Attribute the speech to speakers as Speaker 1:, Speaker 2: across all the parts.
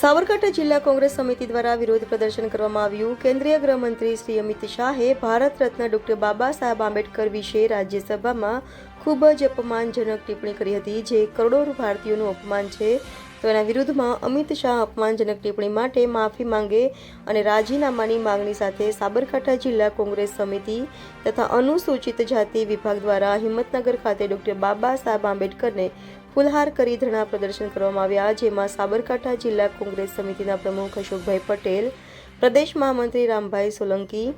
Speaker 1: સાબરકાંઠા જિલ્લા કોંગ્રેસ સમિતિ દ્વારા વિરોધ પ્રદર્શન કરવામાં આવ્યું। કેન્દ્રીય ગૃહમંત્રી શ્રી અમિત શાહે ભારત રત્ન ડોક્ટર બાબા સાહેબ આંબેડકર વિશે રાજ્યસભામાં ખૂબ જ અપમાનજનક ટિપ્પણી કરી હતી, જે કરોડો ભારતીયોનું અપમાન છે। તો એના વિરુદ્ધમાં અમિત શાહ અપમાનજનક ટિપ્પણી માટે માફી માંગે અને રાજીનામાની માંગણી સાથે સાબરકાંઠા જિલ્લા કોંગ્રેસ સમિતિ તથા અનુસૂચિત જાતિ વિભાગ દ્વારા હિંમતનગર ખાતે ડોક્ટર બાબા સાહેબ આંબેડકરને ફૂલહાર કરી ધરણા પ્રદર્શન કરવામાં આવ્યા, જેમાં સાબરકાંઠા જિલ્લા કોંગ્રેસ સમિતિના પ્રમુખ અશોકભાઈ પટેલ, પ્રદેશ મહામંત્રી રામભાઈ સોલંકી,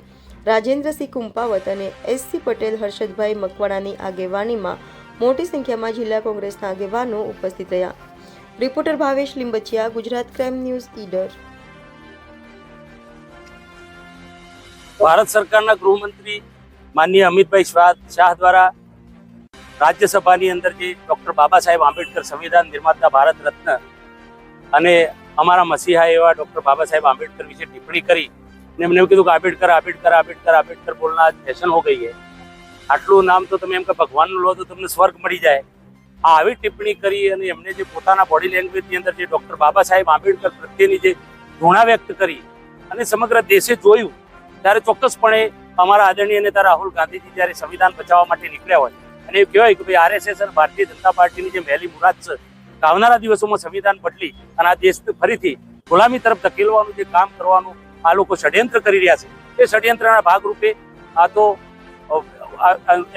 Speaker 1: રાજેન્દ્રસિંહ કુંપાવત અને એસસી પટેલ હર્ષદભાઈ મકવાણાની આગેવાનીમાં મોટી સંખ્યામાં જિલ્લા કોંગ્રેસના આગેવાનો ઉપસ્થિત રહ્યા। Reporter Bhavesh Limbachiya, Gujarat crime news, Idar.
Speaker 2: Bharat સરકારના ગૃહમંત્રી માનનીય અમિતભાઈ શાહ દ્વારા રાજ્યસભાની અંદર જે ડોક્ટર બાબા સાહેબ આંબેડકર સંવિધાન નિર્માતા ભારત રત્ન અને અમારા મસીહા એવા ડોક્ટર બાબા સાહેબ આંબેડકર વિશે ટિપ્પણી કરી ને એમને એવું કીધું કે આંબેડકર આંબेडकर આંબेडकर આंबेडकर બોલના ફેશન હો ગઈ है। આટલું નામ તો તમે એમ કે ભગવાનનું લો તો તમને સ્વર્ગ મળી જાય, આ આવી ટિપ્પણી કરી અને એમને જે પોતાના બોડી લેંગ્વેજની અંદર જે ડોક્ટર બાબા સાહેબ આંબેડકર પ્રત્યેની જે ઘૃણા વ્યક્ત કરી અને સમગ્ર દેશે જોયું, ત્યારે ચોક્કસપણે અમારા આદરણીય નેતા રાહુલ ગાંધીજી જ્યારે સંવિધાન બચાવવા માટે નીકળ્યા હોય અને એ કહેવાય કે ભાઈ આરએસએસ અને ભારતીય જનતા પાર્ટીની જે મેલી મુરાદ છે, આવનારા દિવસોમાં સંવિધાન બદલી અને આ દેશને ફરીથી ગુલામી તરફ ધકેલવાનું જે કામ કરવાનું આ લોકો ષડયંત્ર કરી રહ્યા છે, એ ષડયંત્રના ભાગરૂપે આ તો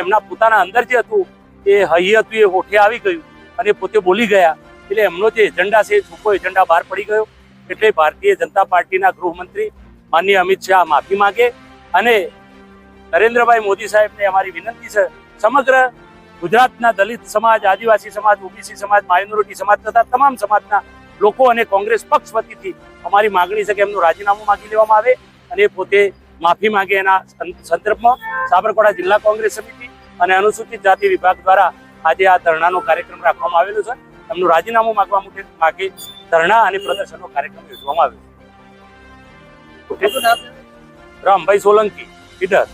Speaker 2: એમના પોતાના અંદર જે હતું એ હૈયે હતું એ હોઠે આવી ગયું અને પોતે બોલી ગયા, એટલે એમનો જે એજન્ડા છે એ છૂપો એજન્ડા બહાર પડી ગયો। એટલે ભારતીય જનતા પાર્ટીના ગૃહમંત્રી માનનીય અમિત શાહ માફી માંગે અને નરેન્દ્રભાઈ મોદી સાહેબને અમારી વિનંતી છે, સમગ્ર ગુજરાતના દલિત સમાજ, આદિવાસી સમાજ, ઓબીસી સમાજ, માઇનોરિટી સમાજ તથા તમામ સમાજના લોકો અને કોંગ્રેસ પક્ષ વતીથી અમારી માગણી છે કે એમનું રાજીનામું માંગી લેવામાં આવે અને પોતે માફી માંગે। એના સંદર્ભમાં સાબરકાંઠા જિલ્લા કોંગ્રેસ સમિતિ અને અનુસૂચિત જાતિ વિભાગ દ્વારા આજે આ ધરણાનો કાર્યક્રમ રાખવામાં આવેલો છે। એમનું રાજીનામું માંગવા માટે ધરણા અને પ્રદર્શનનો કાર્યક્રમ યોજવામાં આવ્યો છે। રામભાઈ સોલંકી, ઈડર।